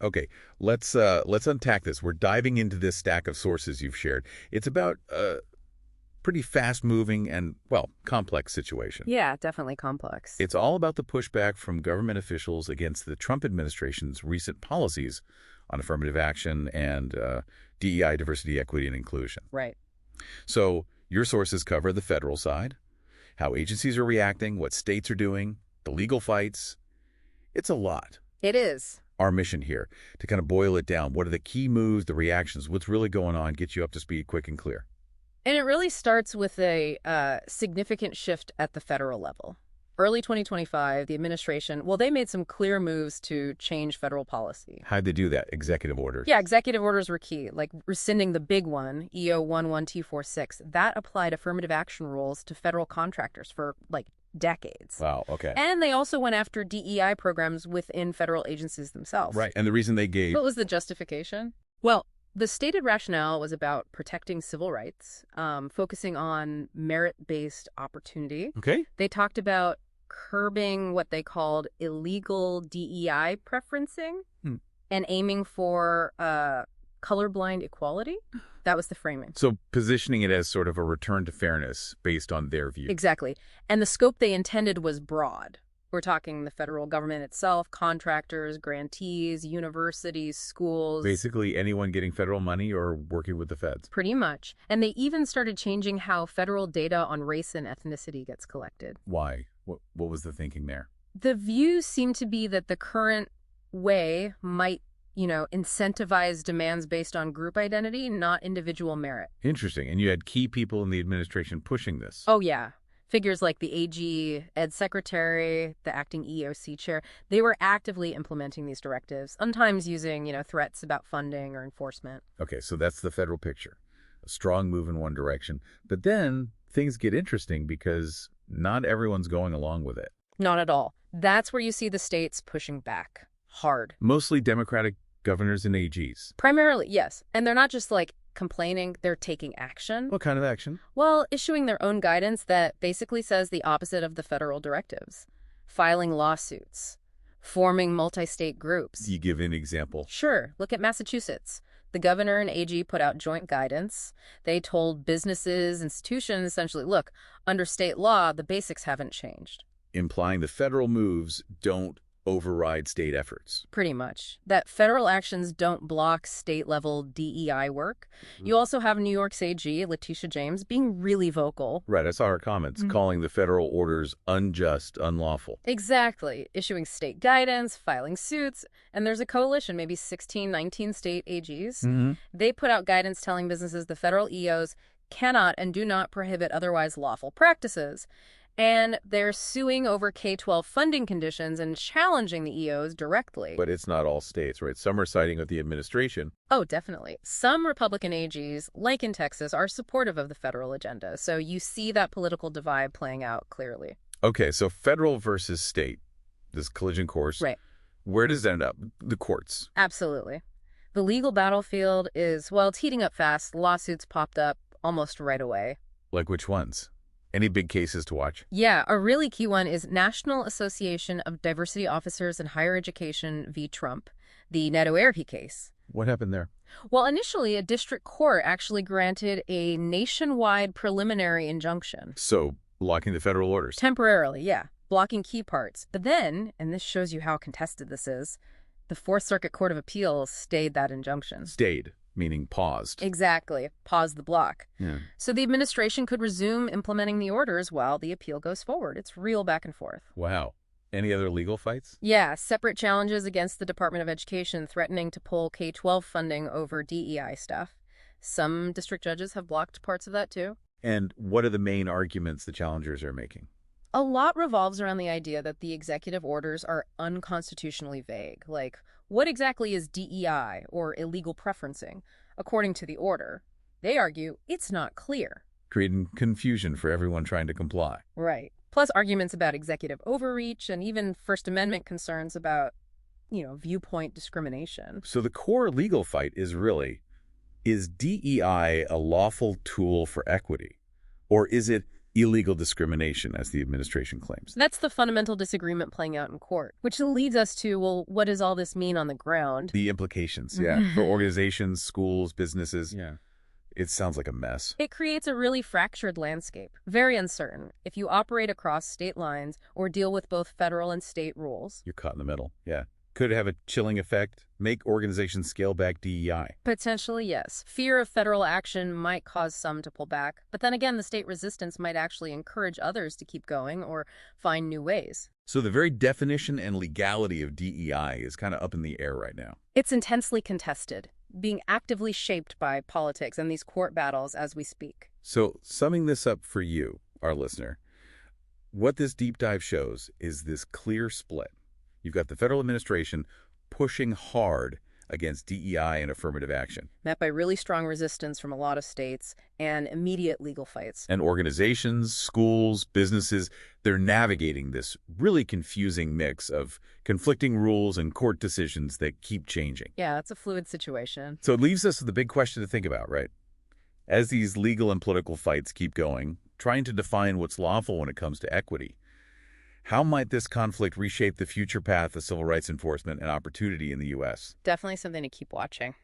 Okay, let's unpack this. We're diving into this stack of sources you've shared. It's about a pretty fast-moving and, well, complex situation. Yeah, definitely complex. It's all about the pushback from government officials against the Trump administration's recent policies on affirmative action and DEI, diversity, equity, and inclusion. Right. So your sources cover the federal side, how agencies are reacting, what states are doing, the legal fights. It's a lot. It is. Our mission here, to kind of boil it down, what are the key moves, the reactions, what's really going on, get you up to speed quick and clear. And it really starts with a significant shift at the federal level. Early 2025, the administration, well, they made some clear moves to change federal policy. How'd they do that? Executive orders? Yeah, executive orders were key, like rescinding the big one, EO 11246. That applied affirmative action rules to federal contractors for, like, decades. Wow, okay. And they also went after DEI programs within federal agencies themselves. Right, and the reason they gave... What was the justification? Well, the stated rationale was about protecting civil rights, focusing on merit-based opportunity. Okay. They talked about curbing what they called illegal DEI preferencing and aiming for colorblind equality. That was the framing. So positioning it as sort of a return to fairness based on their view. Exactly. And the scope they intended was broad. We're talking the federal government itself, contractors, grantees, universities, schools. Basically anyone getting federal money or working with the feds. Pretty much. And they even started changing how federal data on race and ethnicity gets collected. Why? What was the thinking there? The view seemed to be that the current way might, incentivize demands based on group identity, not individual merit. Interesting. And you had key people in the administration pushing this. Oh, yeah. Figures like the AG, Ed Secretary, the acting EOC chair, they were actively implementing these directives, sometimes using, threats about funding or enforcement. Okay, so that's the federal picture. A strong move in one direction. But then things get interesting because not everyone's going along with it. Not at all. That's where you see the states pushing back hard. Mostly Democratic governors and AGs. Primarily, yes. And they're not just complaining, they're taking action. What kind of action? Well, issuing their own guidance that basically says the opposite of the federal directives. Filing lawsuits. Forming multi-state groups. Do you give an example? Sure. Look at Massachusetts. The governor and AG put out joint guidance. They told businesses, institutions, essentially, look, under state law, the basics haven't changed. Implying the federal moves don't override state efforts. Pretty much. That federal actions don't block state-level DEI work. You also have New York's AG, Letitia James, being really vocal. Right, I saw her comments, calling the federal orders unjust, unlawful. Exactly. Issuing state guidance, filing suits, and there's a coalition, maybe 16, 19 state AGs. They put out guidance telling businesses the federal EOs cannot and do not prohibit otherwise lawful practices. And they're suing over K-12 funding conditions and challenging the EOs directly. But it's not all states, right? Some are siding with the administration. Oh, definitely. Some Republican AGs, like in Texas, are supportive of the federal agenda. So you see that political divide playing out clearly. Okay, so federal versus state, this collision course. Right. Where does it end up? The courts. Absolutely. The legal battlefield is, well, it's heating up fast. Lawsuits popped up almost right away. Like which ones? Any big cases to watch? Yeah, a really key one is National Association of Diversity Officers in Higher Education v. Trump, the Neto Erhi case. What happened there? Well, initially, a district court actually granted a nationwide preliminary injunction. So, blocking the federal orders. Temporarily, yeah, blocking key parts. But then, and this shows you how contested this is, the Fourth Circuit Court of Appeals stayed that injunction. Stayed, meaning paused. Exactly. Paused the block. Yeah. So the administration could resume implementing the orders while the appeal goes forward. It's real back and forth. Wow. Any other legal fights? Yeah, separate challenges against the Department of Education threatening to pull K-12 funding over DEI stuff. Some district judges have blocked parts of that too. And what are the main arguments the challengers are making? A lot revolves around the idea that the executive orders are unconstitutionally vague. Like, what exactly is DEI or illegal preferencing? According to the order, they argue it's not clear. Creating confusion for everyone trying to comply. Right. Plus arguments about executive overreach and even First Amendment concerns about, viewpoint discrimination. So the core legal fight is really, is DEI a lawful tool for equity? Or is it illegal discrimination, as the administration claims. That's the fundamental disagreement playing out in court, which leads us to, well, what does all this mean on the ground? The implications, yeah, for organizations, schools, businesses. Yeah. It sounds like a mess. It creates a really fractured landscape, very uncertain. If you operate across state lines or deal with both federal and state rules. You're caught in the middle, yeah. Could it have a chilling effect? Make organizations scale back DEI? Potentially, yes. Fear of federal action might cause some to pull back. But then again, the state resistance might actually encourage others to keep going or find new ways. So the very definition and legality of DEI is kind of up in the air right now. It's intensely contested, being actively shaped by politics and these court battles as we speak. So summing this up for you, our listener, what this deep dive shows is this clear split. You've got the federal administration pushing hard against DEI and affirmative action. Met by really strong resistance from a lot of states and immediate legal fights. And organizations, schools, businesses, they're navigating this really confusing mix of conflicting rules and court decisions that keep changing. Yeah, it's a fluid situation. So it leaves us with the big question to think about, right? As these legal and political fights keep going, trying to define what's lawful when it comes to equity, how might this conflict reshape the future path of civil rights enforcement and opportunity in the U.S.? Definitely something to keep watching.